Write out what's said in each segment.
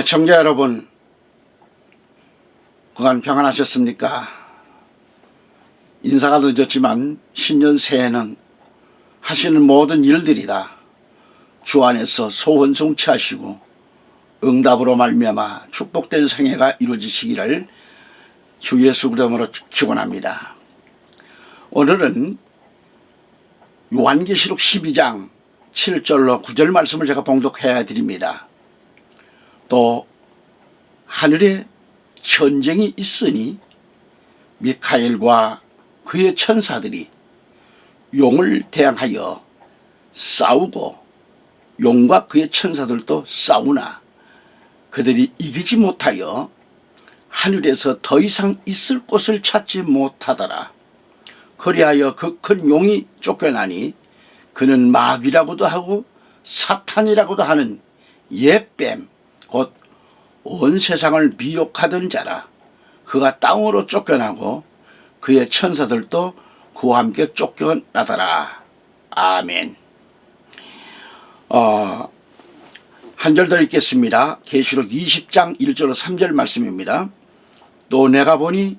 청자 여러분, 그간 평안하셨습니까? 인사가 늦었지만 신년 새해는 하시는 모든 일들이 다 주 안에서 소원성취하시고 응답으로 말미암아 축복된 생애가 이루어지시기를 주 예수 그리스도로 기원합니다. 오늘은 요한계시록 12장 7절로 9절 말씀을 제가 봉독해 드립니다. 또 하늘에 전쟁이 있으니 미카엘과 그의 천사들이 용을 대항하여 싸우고 용과 그의 천사들도 싸우나 그들이 이기지 못하여 하늘에서 더 이상 있을 곳을 찾지 못하더라. 그리하여 그 큰 용이 쫓겨나니 그는 마귀라고도 하고 사탄이라고도 하는 옛뱀 곧 온 세상을 미혹하던 자라. 그가 땅으로 쫓겨나고 그의 천사들도 그와 함께 쫓겨나더라. 아멘. 한 절 더 읽겠습니다. 계시록 20장 1절 3절 말씀입니다. 또 내가 보니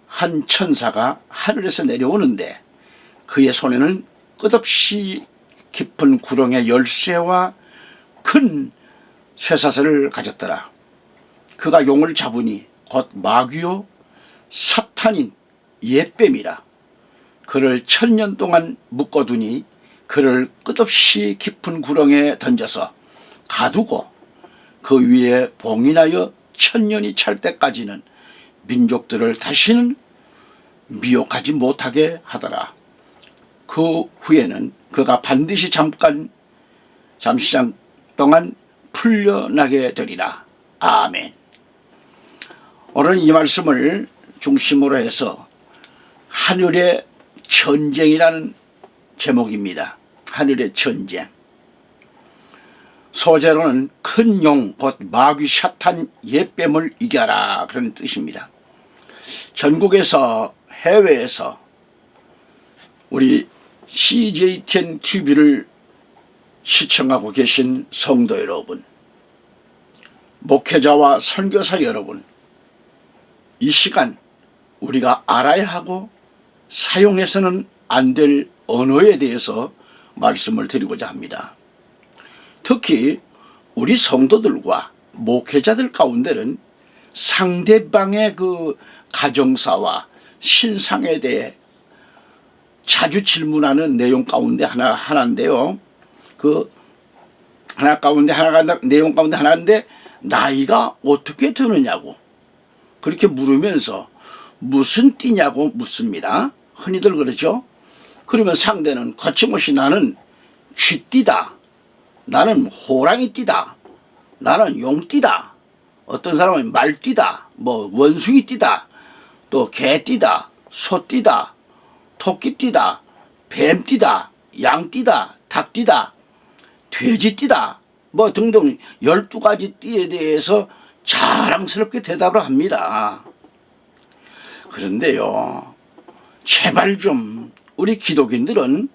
한 천사가 하늘에서 내려오는데 그의 손에는 끝없이 깊은 구렁의 열쇠와 큰 쇠사슬을 가졌더라. 그가 용을 잡으니 곧 마귀요 사탄인 옛뱀이라. 그를 1000년 동안 묶어두니 그를 끝없이 깊은 구렁에 던져서 가두고 그 위에 봉인하여 1000년이 찰 때까지는 민족들을 다시는 미혹하지 못하게 하더라. 그 후에는 그가 반드시 잠시 동안 풀려나게 되리라. 아멘. 오늘 이 말씀을 중심으로 해서 하늘의 전쟁이라는 제목입니다. 하늘의 전쟁. 소재로는 큰 용, 곧 마귀 사탄 옛뱀을 이겨라 그런 뜻입니다. 전국에서 해외에서 우리 CJTN TV를 시청하고 계신 성도 여러분, 목회자와 선교사 여러분, 이 시간 우리가 알아야 하고 사용해서는 안 될 언어에 대해서 말씀을 드리고자 합니다. 특히 우리 성도들과 목회자들 가운데는 상대방의 그 가정사와 신상에 대해 자주 질문하는 내용 가운데 하나인데요. 내용 가운데 하나인데 나이가 어떻게 되느냐고 그렇게 물으면서 무슨 띠냐고 묻습니다. 흔히들 그러죠. 그러면 상대는 거침없이 나는 쥐띠다, 나는 호랑이띠다, 나는 용띠다, 어떤 사람은 말띠다, 원숭이띠다, 또 개띠다, 소띠다, 토끼띠다, 뱀띠다, 양띠다, 닭띠다, 돼지띠다, 등등 12가지 띠에 대해서 자랑스럽게 대답을 합니다. 그런데요, 제발 좀 우리 기독인들은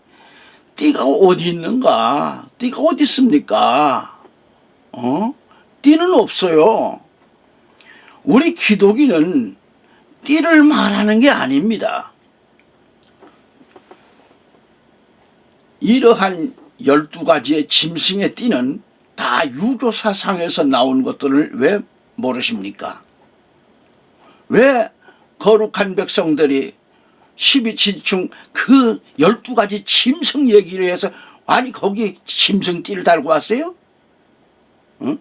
띠가 어디 있는가? 띠가 어디 있습니까? 띠는 없어요. 우리 기독인은 띠를 말하는 게 아닙니다. 이러한 12가지의 짐승의 띠는 다 유교사상에서 나온 것들을 왜 모르십니까? 왜 거룩한 백성들이 12지중 그 12가지 짐승 얘기를 해서 아니 거기 짐승 띠를 달고 왔어요? 응?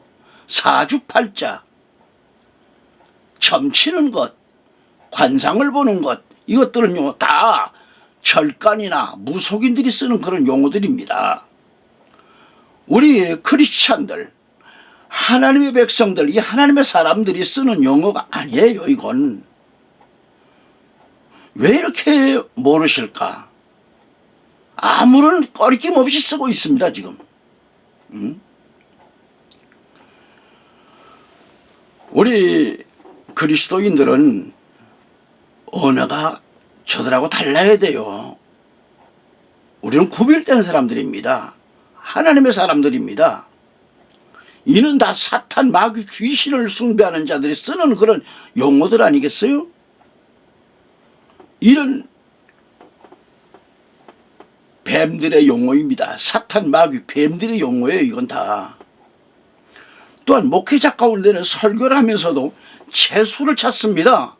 사주팔자, 점치는 것, 관상을 보는 것, 이것들은요 다 절간이나 무속인들이 쓰는 그런 용어들입니다. 우리 크리스찬들, 하나님의 백성들, 이 하나님의 사람들이 쓰는 용어가 아니에요. 이건 왜 이렇게 모르실까? 아무런 꺼리낌 없이 쓰고 있습니다 지금. 우리 그리스도인들은 언어가 저들하고 달라야 돼요. 우리는 구별된 사람들입니다. 하나님의 사람들입니다. 이는 다 사탄 마귀 귀신을 숭배하는 자들이 쓰는 그런 용어들 아니겠어요? 이런 뱀들의 용어입니다. 사탄 마귀 뱀들의 용어예요. 이건 다. 또한 목회자 가운데는 설교를 하면서도 재수를 찾습니다.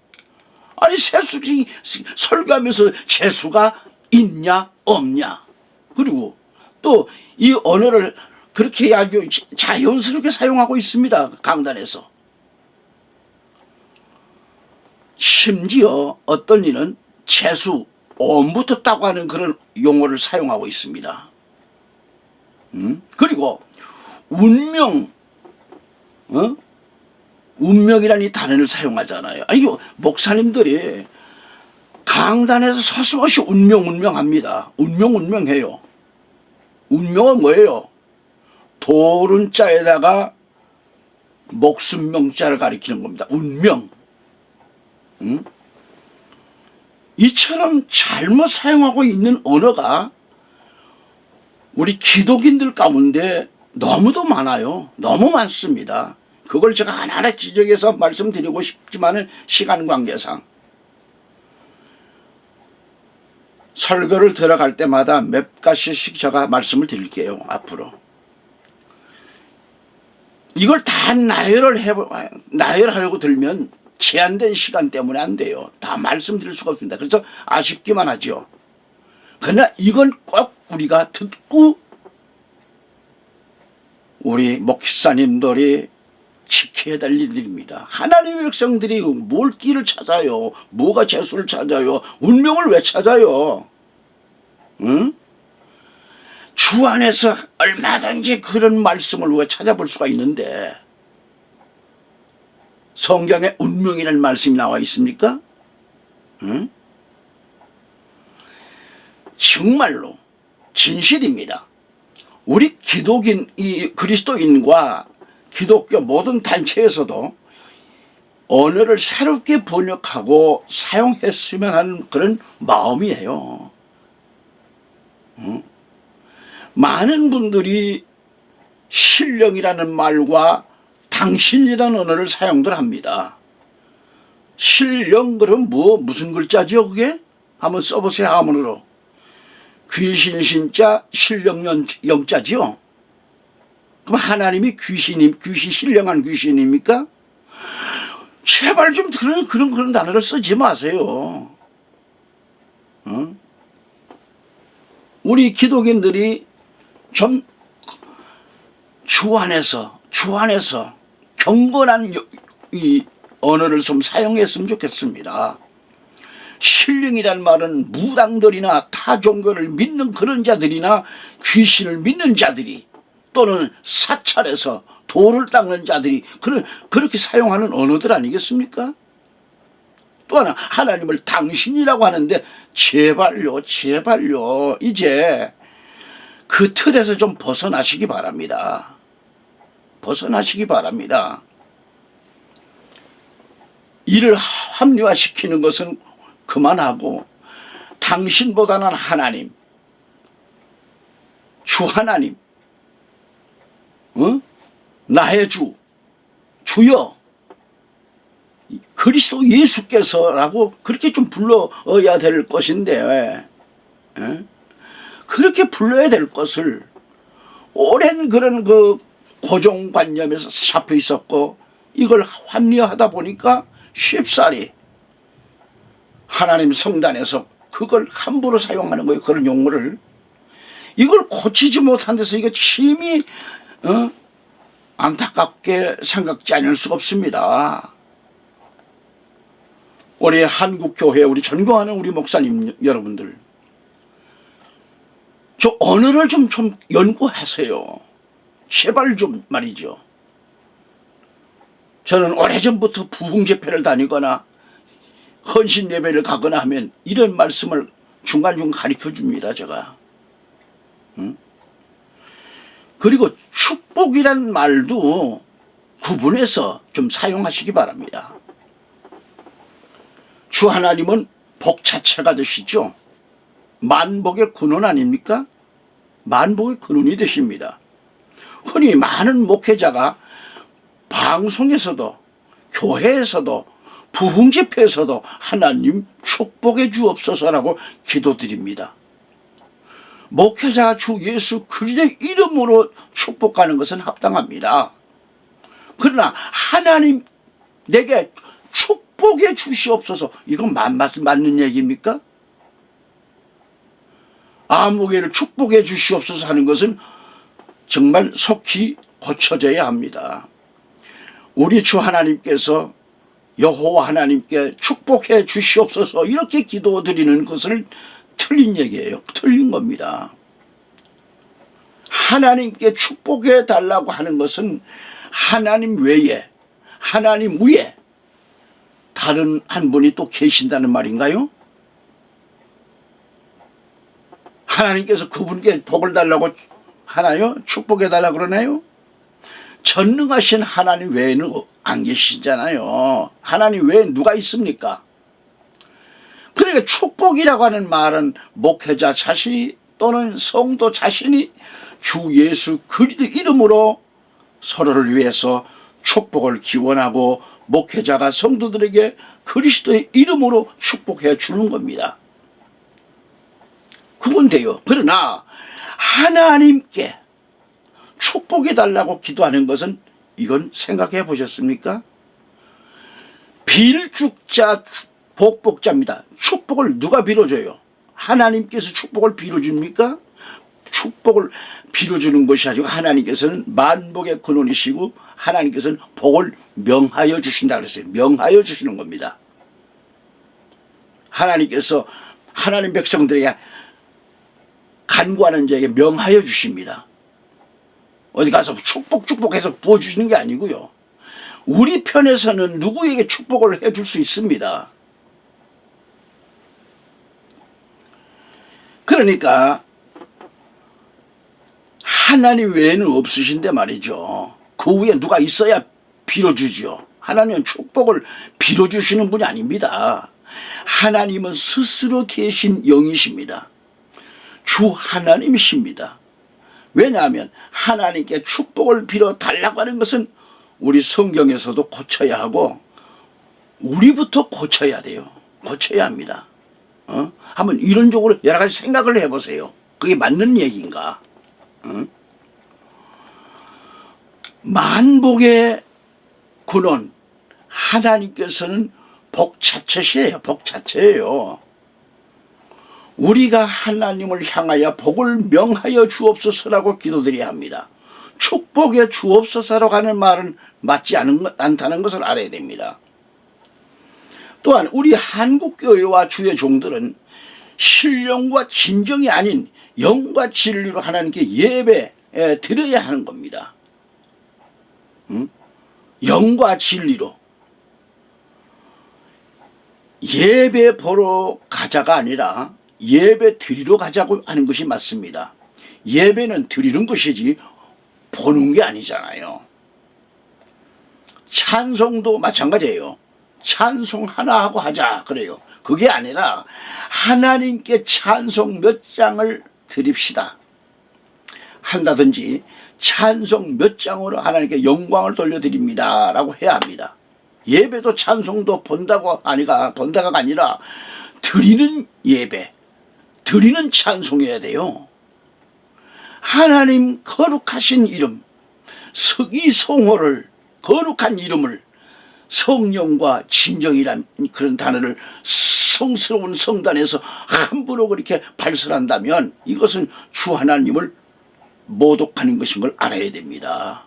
아니 세수지 설교하면서 재수가 있냐 없냐. 그리고 또 이 언어를 그렇게 아주 자연스럽게 사용하고 있습니다. 강단에서. 심지어 어떤 이는 재수 엄부터 따고 하는 그런 용어를 사용하고 있습니다. 그리고 운명, 운명이라는 이 단어를 사용하잖아요. 아니, 목사님들이 강단에서 서슴없이 운명합니다. 운명해요. 운명은 뭐예요? 도른자에다가 목숨명자를 가리키는 겁니다. 운명. 이처럼 잘못 사용하고 있는 언어가 우리 기독인들 가운데 너무도 많아요. 너무 많습니다. 그걸 제가 하나하나 지적해서 말씀드리고 싶지만은 시간 관계상 설교를 들어갈 때마다 몇 가지씩 제가 말씀을 드릴게요. 앞으로 이걸 다 나열하려고 들면 제한된 시간 때문에 안 돼요. 다 말씀드릴 수가 없습니다. 그래서 아쉽기만 하죠. 그러나 이건 꼭 우리가 듣고 우리 목사님들이 지켜야 될 일입니다. 하나님의 백성들이 뭘 길을 찾아요? 뭐가 재수를 찾아요? 운명을 왜 찾아요? 응? 주 안에서 얼마든지 그런 말씀을 우리가 찾아볼 수가 있는데 성경에 운명이라는 말씀이 나와 있습니까? 응? 정말로 진실입니다. 우리 기독인, 이 그리스도인과 기독교 모든 단체에서도 언어를 새롭게 번역하고 사용했으면 하는 그런 마음이에요. 많은 분들이 신령이라는 말과 당신이라는 언어를 사용들 합니다. 신령 그럼 무슨 글자죠 그게? 한번 써보세요. 한문으로. 귀신 신자 신령 영자지요. 그럼 하나님이 귀신 신령한 귀신입니까? 제발 좀 그런 단어를 쓰지 마세요. 우리 기독인들이 좀 주 안에서 경건한 이 언어를 좀 사용했으면 좋겠습니다. 신령이란 말은 무당들이나 타 종교를 믿는 그런 자들이나 귀신을 믿는 자들이 또는 사찰에서 돌을 닦는 자들이 그렇게 사용하는 언어들 아니겠습니까? 또 하나 하나님을 당신이라고 하는데 제발요 이제 그 틀에서 좀 벗어나시기 바랍니다. 이를 합리화시키는 것은 그만하고 당신보다는 하나님, 주 하나님, 나의 주여 그리스도 예수께서라고 그렇게 좀 불러야 될 것인데 그렇게 불러야 될 것을 오랜 그런 그 고정관념에서 잡혀 있었고 이걸 합리화하다 보니까 쉽사리 하나님 성단에서 그걸 함부로 사용하는 거예요. 그런 용어를. 이걸 고치지 못한 데서 이거 심히 안타깝게 생각지 않을 수가 없습니다. 우리 한국교회 우리 존경하는 우리 목사님 여러분들 저 언어를 좀 연구하세요. 제발 좀 말이죠. 저는 오래전부터 부흥집회를 다니거나 헌신 예배를 가거나 하면 이런 말씀을 중간중간 가르쳐 줍니다. 제가. 그리고 축복이란 말도 구분해서 좀 사용하시기 바랍니다. 주 하나님은 복 자체가 되시죠. 만복의 근원 아닙니까? 만복의 근원이 되십니다. 흔히 많은 목회자가 방송에서도 교회에서도 부흥집회에서도 하나님 축복해 주옵소서라고 기도드립니다. 목회자가 주 예수 그리스도의 이름으로 축복하는 것은 합당합니다. 그러나 하나님 내게 축복해 주시옵소서, 이건 맞는 얘기입니까? 아무개를 축복해 주시옵소서 하는 것은 정말 속히 고쳐져야 합니다. 우리 주 하나님께서 여호와 하나님께 축복해 주시옵소서 이렇게 기도드리는 것을 틀린 얘기예요. 틀린 겁니다. 하나님께 축복해 달라고 하는 것은 하나님 외에, 하나님 위에 다른 한 분이 또 계신다는 말인가요? 하나님께서 그분께 복을 달라고 하나요? 축복해 달라고 그러나요? 전능하신 하나님 외에는 안 계시잖아요. 하나님 외에 누가 있습니까? 그러니까 축복이라고 하는 말은 목회자 자신이 또는 성도 자신이 주 예수 그리스도 이름으로 서로를 위해서 축복을 기원하고 목회자가 성도들에게 그리스도의 이름으로 축복해 주는 겁니다. 그건 돼요. 그러나 하나님께 축복해 달라고 기도하는 것은, 이건 생각해 보셨습니까? 빌죽자 복복자입니다. 축복을 누가 빌어줘요? 하나님께서 축복을 빌어줍니까? 축복을 빌어주는 것이 아니고 하나님께서는 만복의 근원이시고 하나님께서는 복을 명하여 주신다 그랬어요. 명하여 주시는 겁니다. 하나님께서 하나님 백성들에게 간구하는 자에게 명하여 주십니다. 어디 가서 축복해서 부어주시는 게 아니고요. 우리 편에서는 누구에게 축복을 해줄 수 있습니다. 그러니까 하나님 외에는 없으신데 말이죠. 그 위에 누가 있어야 빌어주죠. 하나님은 축복을 빌어주시는 분이 아닙니다. 하나님은 스스로 계신 영이십니다. 주 하나님이십니다. 왜냐하면 하나님께 축복을 빌어 달라고 하는 것은 우리 성경에서도 고쳐야 하고 우리부터 고쳐야 돼요. 고쳐야 합니다. 한번 이론적으로 여러 가지 생각을 해보세요. 그게 맞는 얘기인가? 만복의 근원 하나님께서는 복 자체시에요. 복 자체예요. 우리가 하나님을 향하여 복을 명하여 주옵소서라고 기도드려야 합니다. 축복해 주옵소서라고 하는 말은 맞지 않다는 것을 알아야 됩니다. 또한 우리 한국교회와 주의 종들은 신령과 진정이 아닌 영과 진리로 하나님께 예배 드려야 하는 겁니다. 영과 진리로 예배 보러 가자가 아니라 예배 드리러 가자고 하는 것이 맞습니다. 예배는 드리는 것이지 보는 게 아니잖아요. 찬송도 마찬가지예요. 찬송 하나 하고 하자 그래요. 그게 아니라 하나님께 찬송 몇 장을 드립시다 한다든지 찬송 몇 장으로 하나님께 영광을 돌려드립니다 라고 해야 합니다. 예배도 찬송도 본다가 아니라 드리는 예배, 드리는 찬송해야 돼요. 하나님 거룩하신 이름, 서기성호를, 거룩한 이름을 성령과 진정이란 그런 단어를 성스러운 성단에서 함부로 그렇게 발설한다면 이것은 주 하나님을 모독하는 것인 걸 알아야 됩니다.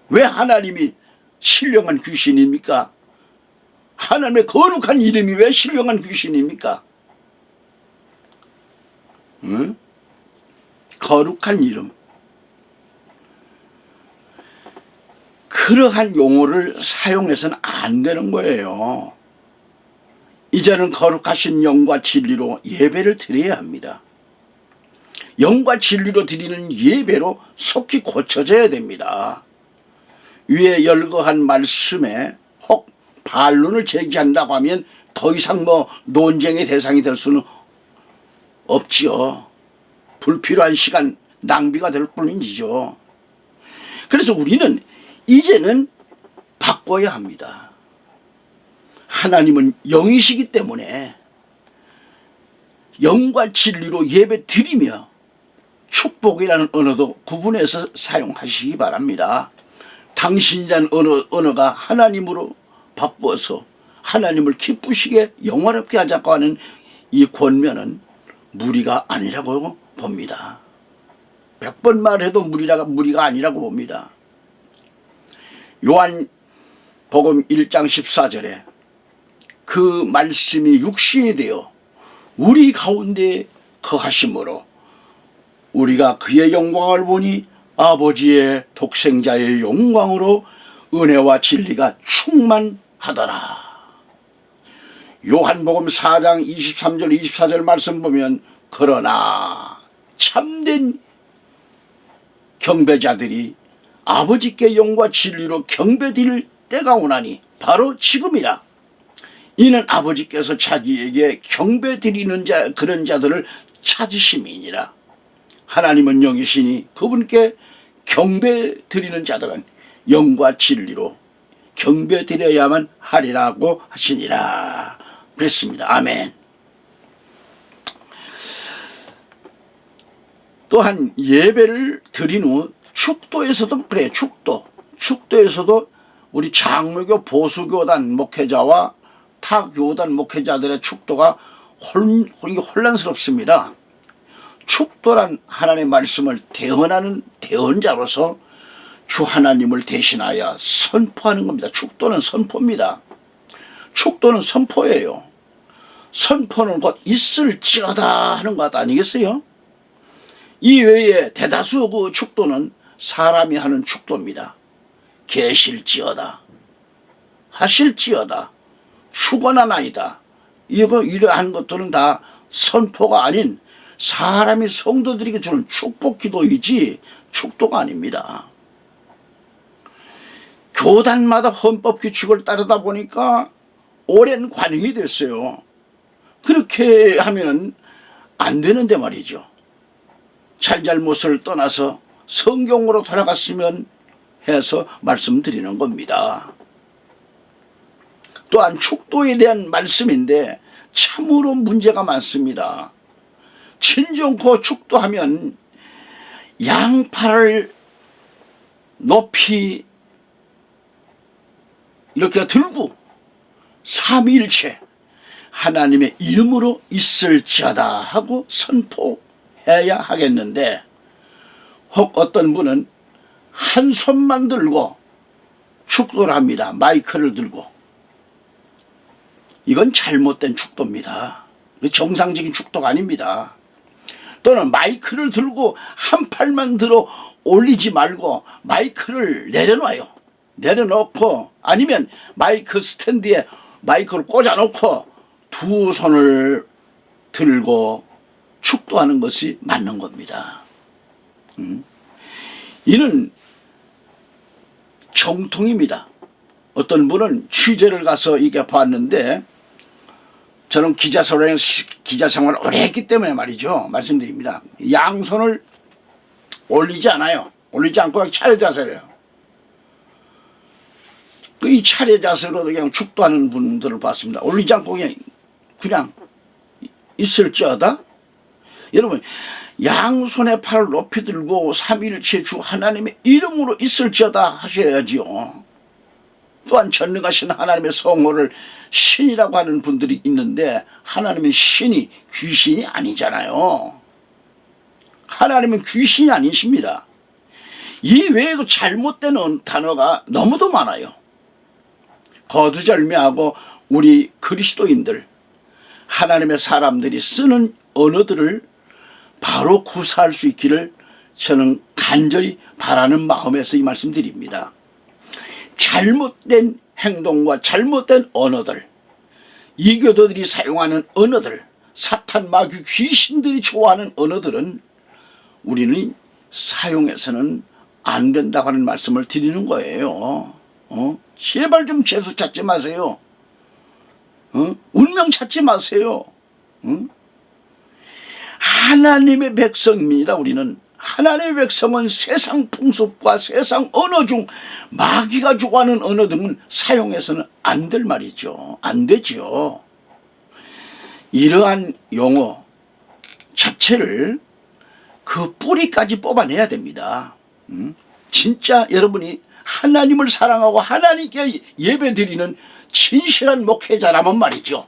왜 하나님이 신령한 귀신입니까? 하나님의 거룩한 이름이 왜 신령한 귀신입니까? 거룩한 이름. 그러한 용어를 사용해서는 안 되는 거예요. 이제는 거룩하신 영과 진리로 예배를 드려야 합니다. 영과 진리로 드리는 예배로 속히 고쳐져야 됩니다. 위에 열거한 말씀에 혹 반론을 제기한다고 하면 더 이상 논쟁의 대상이 될 수는 없지요. 불필요한 시간 낭비가 될 뿐이죠. 그래서 우리는 이제는 바꿔야 합니다. 하나님은 영이시기 때문에 영과 진리로 예배 드리며 축복이라는 언어도 구분해서 사용하시기 바랍니다. 당신이라는 언어가 하나님으로 바꾸어서 하나님을 기쁘시게 영화롭게 하자고 하는 이 권면은 무리가 아니라고 봅니다. 100번 말해도 무리가 아니라고 봅니다. 요한복음 1장 14절에 그 말씀이 육신이 되어 우리 가운데 거하심으로 우리가 그의 영광을 보니 아버지의 독생자의 영광으로 은혜와 진리가 충만하더라. 요한복음 4장 23절 24절 말씀 보면 그러나 참된 경배자들이 아버지께 영과 진리로 경배드릴 때가 오나니 바로 지금이라. 이는 아버지께서 자기에게 경배드리는 그런 자들을 찾으심이니라. 하나님은 영이시니 그분께 경배드리는 자들은 영과 진리로 경배드려야만 하리라고 하시니라. 그랬습니다. 아멘. 또한 예배를 드린 후 축도에서도 그래요. 축도에서도 우리 장로교 보수교단 목회자와 타 교단 목회자들의 축도가 혼란스럽습니다. 축도란 하나님의 말씀을 대언하는 대언자로서 주 하나님을 대신하여 선포하는 겁니다. 축도는 선포입니다. 축도는 선포예요. 선포는 곧 있을지어다 하는 것 아니겠어요? 이외에 대다수 그 축도는 사람이 하는 축도입니다. 계실지어다, 하실지어다, 축원하나이다. 이러한 것들은 다 선포가 아닌 사람이 성도들에게 주는 축복 기도이지 축도가 아닙니다. 교단마다 헌법 규칙을 따르다 보니까 오랜 관행이 됐어요. 그렇게 하면은 안 되는데 말이죠. 잘잘못을 떠나서 성경으로 돌아갔으면 해서 말씀드리는 겁니다. 또한 축도에 대한 말씀인데 참으로 문제가 많습니다. 친정코 축도하면 양팔을 높이 이렇게 들고 삼위일체 하나님의 이름으로 있을지어다 하고 선포해야 하겠는데 혹 어떤 분은 한 손만 들고 축도를 합니다. 마이크를 들고. 이건 잘못된 축도입니다. 정상적인 축도가 아닙니다. 또는 마이크를 들고 한 팔만 들어 올리지 말고 마이크를 내려놔요. 내려놓고 아니면 마이크 스탠드에 마이크를 꽂아놓고 두 손을 들고 축도하는 것이 맞는 겁니다. 이는 정통입니다. 어떤 분은 취재를 가서 이게 봤는데 저는 기자 생활을 오래 했기 때문에 말이죠. 말씀드립니다. 양손을 올리지 않아요. 올리지 않고 그냥 차례 자세로 해요. 이 차례 자세로 그냥 축도하는 분들을 봤습니다. 올리지 않고 그냥 있을지어다. 여러분 양손의 팔을 높이 들고 삼위일체 주 하나님의 이름으로 있을지어다 하셔야지요. 또한 전능하신 하나님의 성호를 신이라고 하는 분들이 있는데 하나님은 신이 귀신이 아니잖아요. 하나님은 귀신이 아니십니다. 이 외에도 잘못된 단어가 너무도 많아요. 거두절미하고 우리 그리스도인들 하나님의 사람들이 쓰는 언어들을 바로 구사할 수 있기를 저는 간절히 바라는 마음에서 이 말씀드립니다. 잘못된 행동과 잘못된 언어들, 이교도들이 사용하는 언어들, 사탄 마귀 귀신들이 좋아하는 언어들은 우리는 사용해서는 안 된다고 하는 말씀을 드리는 거예요. 제발 좀 재수 찾지 마세요. 운명 찾지 마세요. 하나님의 백성입니다. 우리는 하나님의 백성은 세상 풍습과 세상 언어 중 마귀가 좋아하는 언어 등은 사용해서는 안 될 말이죠. 안 되죠. 이러한 용어 자체를 그 뿌리까지 뽑아내야 됩니다. 진짜 여러분이 하나님을 사랑하고 하나님께 예배드리는 진실한 목회자라면 말이죠.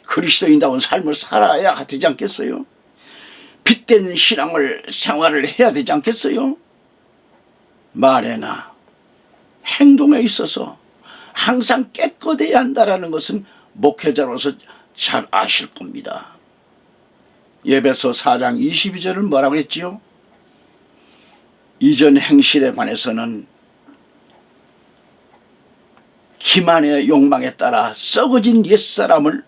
그리스도인다운 삶을 살아야 되지 않겠어요? 빛된 생활을 해야 되지 않겠어요? 말에나 행동에 있어서 항상 깨끗해야 한다는 것은 목회자로서 잘 아실 겁니다. 에베소 4장 22절은 뭐라고 했지요? 이전 행실에 관해서는 기만의 욕망에 따라 썩어진 옛사람을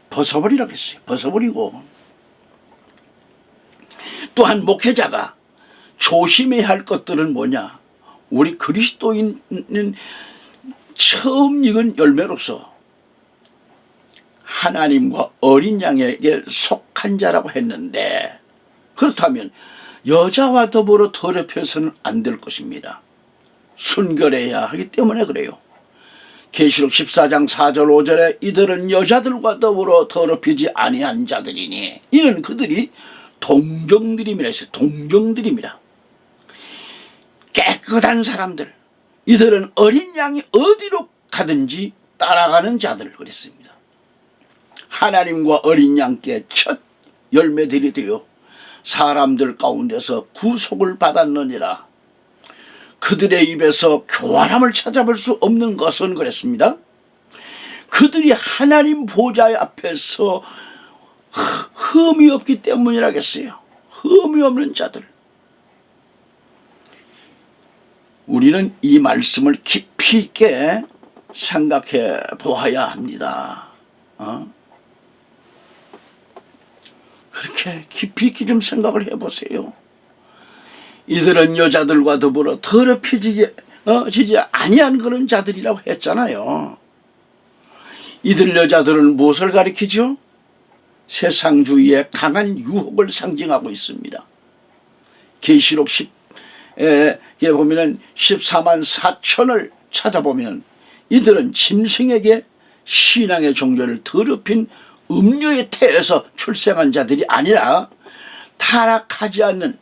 벗어버리라고 했어요. 벗어버리고, 또한 목회자가 조심해야 할 것들은 뭐냐? 우리 그리스도인은 처음 익은 열매로서 하나님과 어린 양에게 속한 자라고 했는데, 그렇다면 여자와 더불어 더럽혀서는 안 될 것입니다. 순결해야 하기 때문에 그래요. 계시록 14장 4절 5절에 이들은 여자들과 더불어 더럽히지 아니한 자들이니 이는 그들이 동정들임이라 했어요. 동정들입니다. 깨끗한 사람들, 이들은 어린 양이 어디로 가든지 따라가는 자들 그랬습니다. 하나님과 어린 양께 첫 열매들이 되어 사람들 가운데서 구속을 받았느니라. 그들의 입에서 교활함을 찾아볼 수 없는 것은 그랬습니다. 그들이 하나님 보좌 앞에서 흠이 없기 때문이라겠어요. 흠이 없는 자들. 우리는 이 말씀을 깊이 있게 생각해 보아야 합니다. 그렇게 깊이 있게 좀 생각을 해보세요. 이들은 여자들과 더불어 더럽혀지지 아니한 그런 자들이라고 했잖아요. 이들 여자들은 무엇을 가리키죠? 세상주의의 강한 유혹을 상징하고 있습니다. 계시록 10에 보면은 14만 4천을 찾아보면 이들은 짐승에게 신앙의 종교를 더럽힌 음료의 태에서 출생한 자들이 아니라 타락하지 않는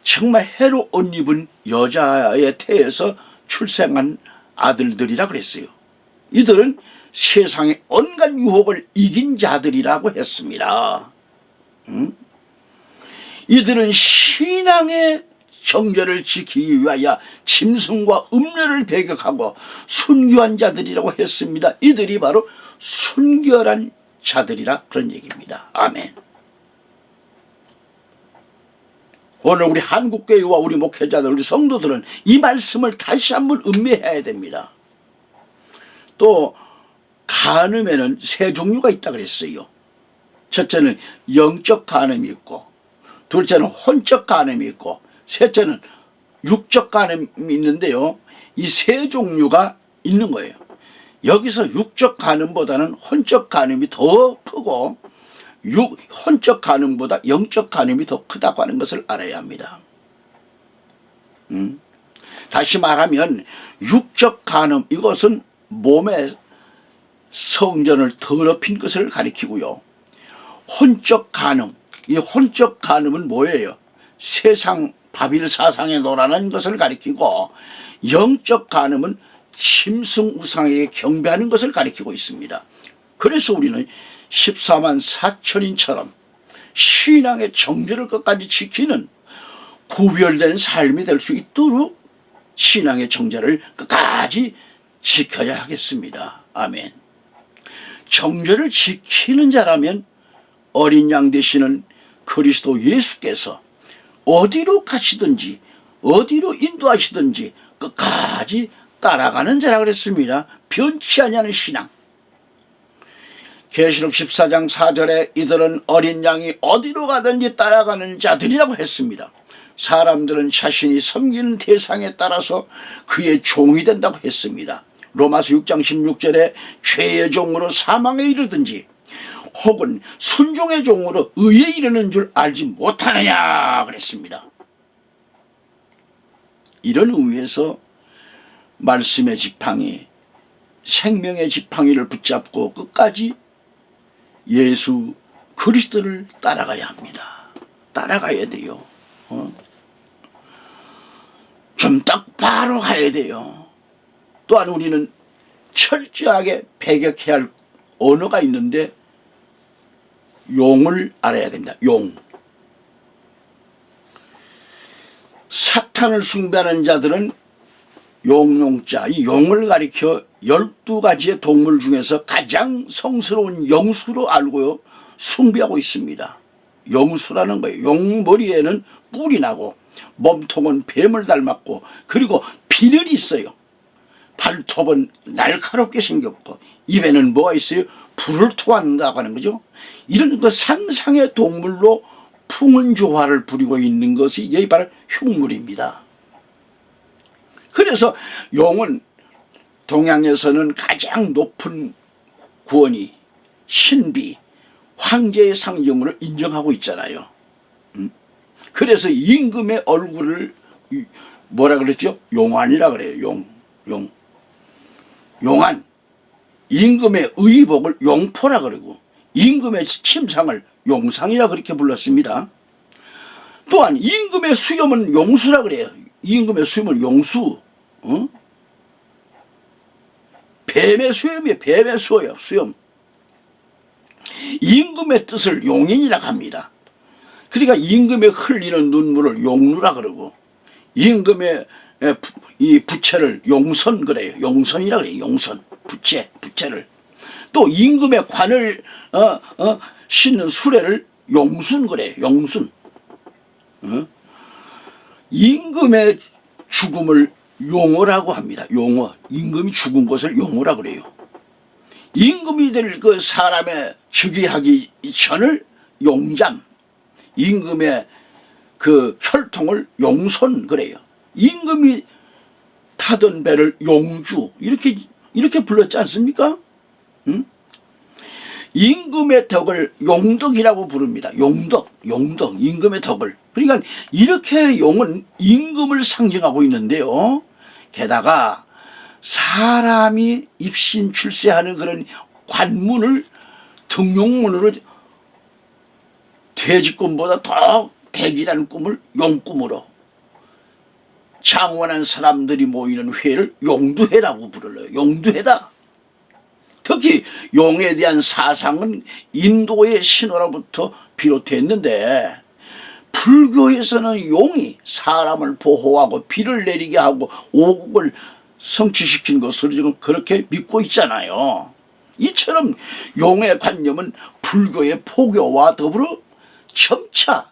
정말 해로 옷 입은 여자의 태에서 출생한 아들들이라 그랬어요. 이들은 세상의 온갖 유혹을 이긴 자들이라고 했습니다. 이들은 신앙의 정결을 지키기 위하여 짐승과 음료를 배격하고 순교한 자들이라고 했습니다. 이들이 바로 순결한 자들이라 그런 얘기입니다. 아멘. 오늘 우리 한국교회와 우리 목회자들, 우리 성도들은 이 말씀을 다시 한번 음미해야 됩니다. 또 간음에는 세 종류가 있다 그랬어요. 첫째는 영적 간음이 있고, 둘째는 혼적 간음이 있고, 셋째는 육적 간음이 있는데요. 이 세 종류가 있는 거예요. 여기서 육적 간음보다는 혼적 간음이 더 크고 혼적 간음보다 영적 간음이 더 크다고 하는 것을 알아야 합니다. 다시 말하면 육적 간음, 이것은 몸의 성전을 더럽힌 것을 가리키고요. 혼적 간음, 이 혼적 간음은 뭐예요? 세상 바빌 사상에 놀아나는 것을 가리키고, 영적 간음은 짐승 우상에게 경배하는 것을 가리키고 있습니다. 그래서 우리는 14만 4천인처럼 신앙의 정죄를 끝까지 지키는 구별된 삶이 될 수 있도록 신앙의 정죄를 끝까지 지켜야 하겠습니다. 아멘. 정죄를 지키는 자라면 어린 양 되시는 그리스도 예수께서 어디로 가시든지 어디로 인도하시든지 끝까지 따라가는 자라 그랬습니다. 변치 아니하는 신앙. 계시록 14장 4절에 이들은 어린 양이 어디로 가든지 따라가는 자들이라고 했습니다. 사람들은 자신이 섬기는 대상에 따라서 그의 종이 된다고 했습니다. 로마서 6장 16절에 죄의 종으로 사망에 이르든지 혹은 순종의 종으로 의에 이르는 줄 알지 못하느냐 그랬습니다. 이런 의미에서 말씀의 지팡이, 생명의 지팡이를 붙잡고 끝까지 예수 그리스도를 따라가야 합니다. 따라가야 돼요. 좀 똑바로 가야 돼요. 또한 우리는 철저하게 배격해야 할 언어가 있는데 용을 알아야 됩니다. 용. 사탄을 숭배하는 자들은 용용자, 이 용을 가리켜 12가지의 동물 중에서 가장 성스러운 영수로 알고요, 숭배하고 있습니다. 영수라는 거예요. 용 머리에는 뿔이 나고 몸통은 뱀을 닮았고 그리고 비늘이 있어요. 발톱은 날카롭게 생겼고 입에는 뭐가 있어요? 불을 토한다고 하는 거죠. 이런 그 상상의 동물로 풍은조화를 부리고 있는 것이 이게 바로 흉물입니다. 그래서 용은 동양에서는 가장 높은 구원이 신비, 황제의 상징으로 인정하고 있잖아요. 그래서 임금의 얼굴을 뭐라 그랬죠? 용안이라 그래요. 용안. 임금의 의복을 용포라 그러고 임금의 침상을 용상이라 그렇게 불렀습니다. 또한 임금의 수염은 용수라 그래요. 임금의 수염은 용수. 뱀의 수염이에요. 뱀의 수염. 임금의 뜻을 용인이라고 합니다. 그러니까 임금의 흘리는 눈물을 용루라 그러고 임금의 이 부채를 용선 그래요. 용선이라 그래요. 용선. 부채를. 또 임금의 관을 싣는 수레를 용순 그래요. 용순. 임금의 죽음을 용어라고 합니다. 용어. 임금이 죽은 것을 용어라 그래요. 임금이 될 그 사람의 즉위하기 전을 용잠. 임금의 그 혈통을 용손 그래요. 임금이 타던 배를 용주 이렇게 불렀지 않습니까? 임금의 덕을 용덕이라고 부릅니다. 용덕 임금의 덕을. 그러니까 이렇게 용은 임금을 상징하고 있는데요. 게다가 사람이 입신 출세하는 그런 관문을 등용문으로 돼지꿈보다 더 대기라는 꿈을 용꿈으로, 장원한 사람들이 모이는 회를 용두회라고 부르어요. 용두회다. 특히 용에 대한 사상은 인도의 신화로부터 비롯됐는데 불교에서는 용이 사람을 보호하고 비를 내리게 하고 오국을 성취시킨 것을 지금 그렇게 믿고 있잖아요. 이처럼 용의 관념은 불교의 포교와 더불어 점차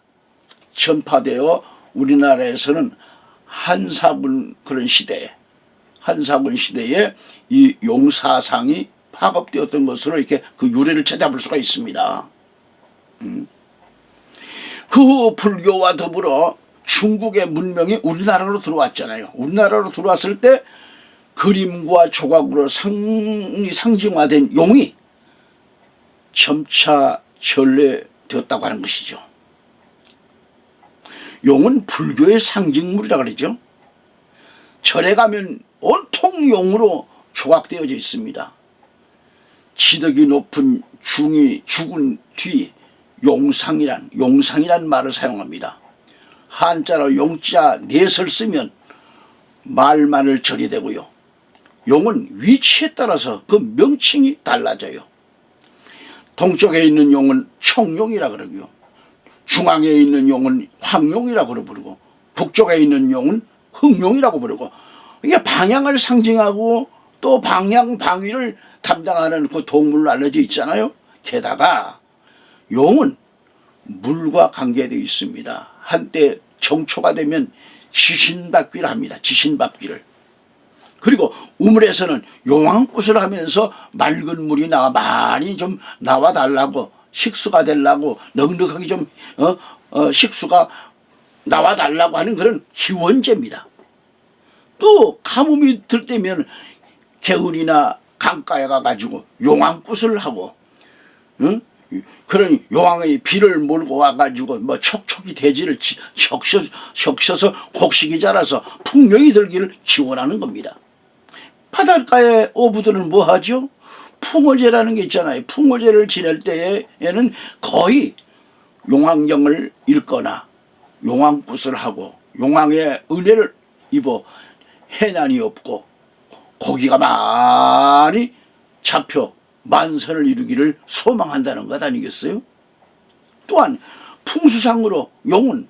전파되어 우리나라에서는 한사군 시대에 이 용사상이 파급되었던 것으로 이렇게 그 유래를 찾아볼 수가 있습니다. 그 불교와 더불어 중국의 문명이 우리나라로 들어왔잖아요. 우리나라로 들어왔을 때 그림과 조각으로 상징화된 용이 점차 전래되었다고 하는 것이죠. 용은 불교의 상징물이라 그러죠. 절에 가면 온통 용으로 조각되어져 있습니다. 지덕이 높은 중이 죽은 뒤 용상이란 말을 사용합니다. 한자로 용자 넷을 쓰면 말만을 절이 되고요. 용은 위치에 따라서 그 명칭이 달라져요. 동쪽에 있는 용은 청용이라 그러고요. 중앙에 있는 용은 황용이라고 부르고 북쪽에 있는 용은 흑용이라고 부르고, 이게 방향을 상징하고 또 방향 방위를 담당하는 그 동물로 알려져 있잖아요. 게다가 용은 물과 관계되어 있습니다. 한때 정초가 되면 지신밟기를 합니다. 지신밟기를. 그리고 우물에서는 용왕굿을 하면서 맑은 물이 많이 좀 나와달라고, 식수가 되려고, 넉넉하게 좀 식수가 나와달라고 하는 그런 기원제입니다. 또 가뭄이 들 때면 개울이나 강가에 가가지고 용왕굿을 하고, 그런 용왕의 비를 몰고 와가지고 뭐 촉촉이 대지를 적셔서 곡식이 자라서 풍령이 들기를 기원하는 겁니다. 바닷가의 어부들은 뭐 하죠? 풍어제라는 게 있잖아요. 풍어제를 지낼 때에는 거의 용왕경을 읽거나 용왕굿을 하고 용왕의 은혜를 입어 해난이 없고 고기가 많이 잡혀 만선을 이루기를 소망한다는 것 아니겠어요? 또한 풍수상으로 용은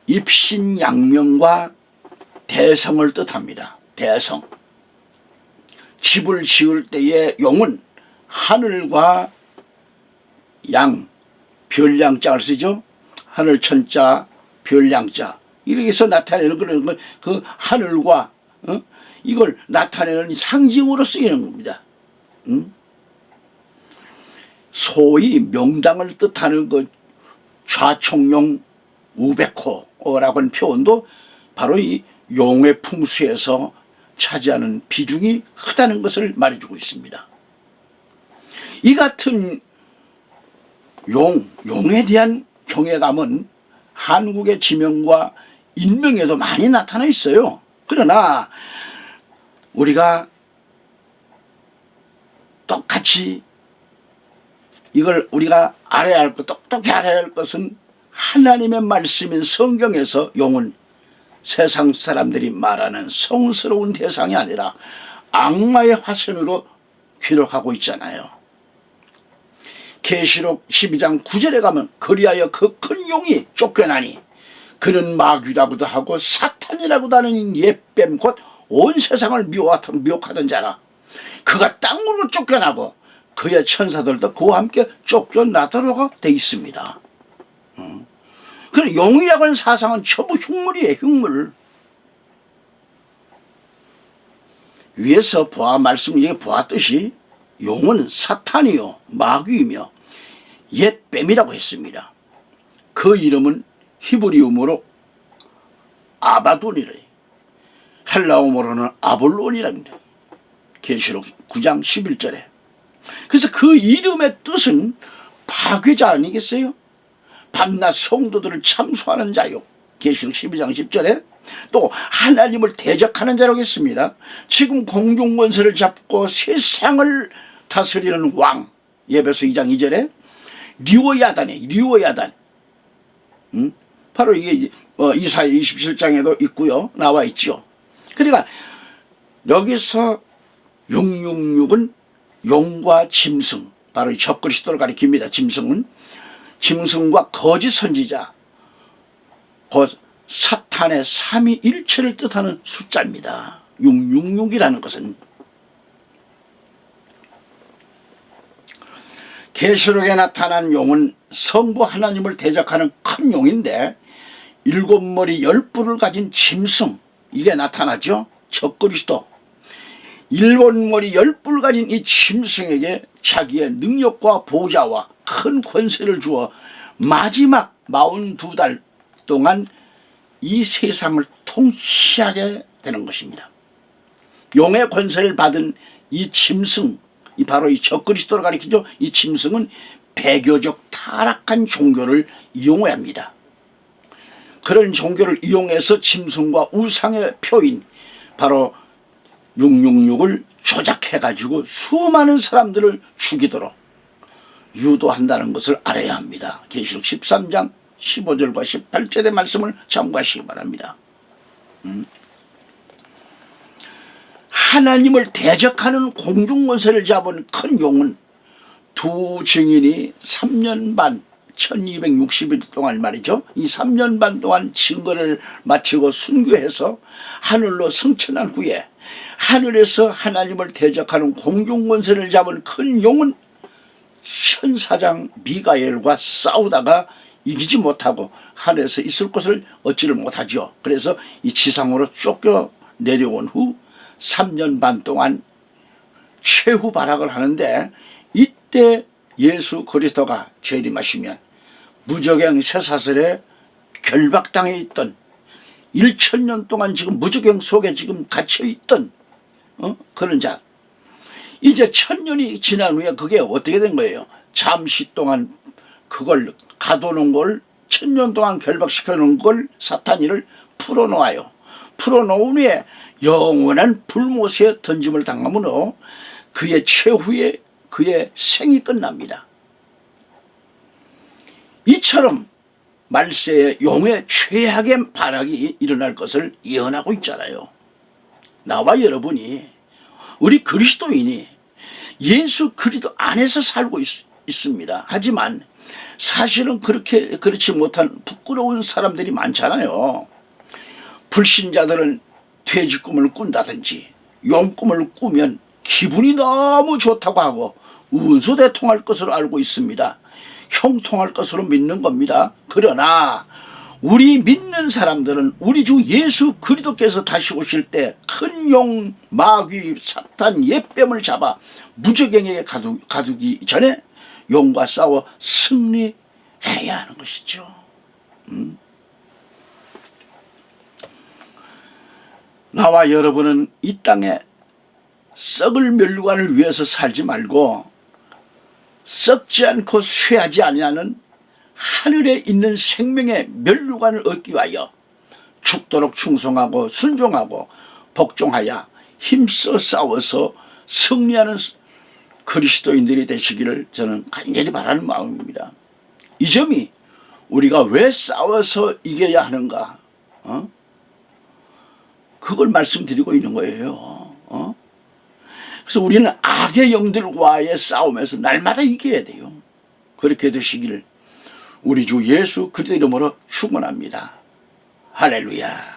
입신양명과 대성을 뜻합니다. 대성. 집을 지을 때의 용은 하늘과 양, 별양자를 쓰죠. 하늘천자, 별양자. 이렇게 해서 나타내는 그런 그 하늘과 이걸 나타내는 상징으로 쓰이는 겁니다. 소위 명당을 뜻하는 그 좌총용 우백호라고 하는 표현도 바로 이 용의 풍수에서 차지하는 비중이 크다는 것을 말해주고 있습니다. 이 같은 용에 대한 경외감은 한국의 지명과 인명에도 많이 나타나 있어요. 그러나 우리가 똑같이 이걸 우리가 알아야 할 것, 똑똑히 알아야 할 것은 하나님의 말씀인 성경에서 용은 세상 사람들이 말하는 성스러운 대상이 아니라 악마의 화신으로 기록하고 있잖아요. 계시록 12장 9절에 가면 그리하여 그 큰 용이 쫓겨나니 그는 마귀라고도 하고 사탄이라고도 하는 옛뱀 곧 온 세상을 미혹하던 자라. 그가 땅으로 쫓겨나고 그의 천사들도 그와 함께 쫓겨나도록 돼 있습니다. 그 용이라고 하는 사상은 전부 흉물이에요. 흉물. 위에서 말씀을 보았듯이 용은 사탄이요 마귀이며 옛 뱀이라고 했습니다. 그 이름은 히브리음으로 아바돈이래. 헬라어로는 아볼론이랍니다. 계시록 9장 11절에. 그래서 그 이름의 뜻은 파괴자 아니겠어요? 밤낮 성도들을 참수하는 자요. 계시록 12장 10절에 또 하나님을 대적하는 자라고 했습니다. 지금 공중권세를 잡고 세상을 다스리는 왕. 에베소 2장 2절에 리오야단. 바로 이게 이사야 27장에도 있고요. 나와 있죠. 그러니까 여기서 666은 용과 짐승, 바로 이 적그리스도를 가리킵니다. 짐승과 거짓 선지자, 곧 사탄의 삼위일체를 뜻하는 숫자입니다. 666이라는 것은 계시록에 나타난 용은 성부 하나님을 대적하는 큰 용인데 7머리 10뿔을 가진 짐승, 이게 나타나죠. 적그리스도. 7머리 10뿔 가진 이 짐승에게 자기의 능력과 보좌와 큰 권세를 주어 마지막 42달 동안 이 세상을 통치하게 되는 것입니다. 용의 권세를 받은 이 짐승, 바로 이 적그리스도를 가리키죠. 이 짐승은 배교적 타락한 종교를 이용해야 합니다. 그런 종교를 이용해서 짐승과 우상의 표인 바로 666을 조작해가지고 수많은 사람들을 죽이도록 유도한다는 것을 알아야 합니다. 계시록 13장 15절과 18절의 말씀을 참고하시기 바랍니다. 하나님을 대적하는 공중권세를 잡은 큰 용은 두 증인이 3년 반 1260일 동안 말이죠. 이 3년 반 동안 증거를 마치고 순교해서 하늘로 승천한 후에 하늘에서 하나님을 대적하는 공중권세를 잡은 큰 용은 천사장 미가엘과 싸우다가 이기지 못하고 하늘에서 있을 곳을 얻지를 못하죠. 그래서 이 지상으로 쫓겨 내려온 후 3년 반 동안 최후 발악을 하는데, 이때 예수 그리스도가 재림하시면 무저갱 쇠사슬에 결박당해 있던 1000년 동안 지금 무저갱 속에 지금 갇혀있던 그런 자, 이제 1000년이 지난 후에 그게 어떻게 된 거예요? 잠시 동안 그걸 가둬놓은 걸 1000년 동안 결박시켜 놓은 걸 사탄이를 풀어놓아요. 풀어놓은 후에 영원한 불못에 던짐을 당하므로 그의 최후의 그의 생이 끝납니다. 이처럼 말세에 용의 최악의 발악이 일어날 것을 예언하고 있잖아요. 나와 여러분이, 우리 그리스도인이 예수 그리스도 안에서 살고 있습니다. 하지만 사실은 그렇지 못한 부끄러운 사람들이 많잖아요. 불신자들은 돼지 꿈을 꾼다든지 용 꿈을 꾸면 기분이 너무 좋다고 하고 운수대통할 것으로 알고 있습니다. 형통할 것으로 믿는 겁니다. 그러나 우리 믿는 사람들은 우리 주 예수 그리스도께서 다시 오실 때 큰 용, 마귀, 사탄, 옛뱀을 잡아 무저갱에게 가두기 전에 용과 싸워 승리해야 하는 것이죠. 나와 여러분은 이 땅에 썩을 멸류관을 위해서 살지 말고 썩지 않고 쇠하지 아니하는 하늘에 있는 생명의 멸류관을 얻기 위하여 죽도록 충성하고 순종하고 복종하여 힘써 싸워서 승리하는 그리스도인들이 되시기를 저는 간절히 바라는 마음입니다. 이 점이 우리가 왜 싸워서 이겨야 하는가, 그걸 말씀드리고 있는 거예요. 그래서 우리는 악의 영들과의 싸움에서 날마다 이겨야 돼요. 그렇게 되시기를 우리 주 예수 그리스도 이름으로 축원합니다. 할렐루야.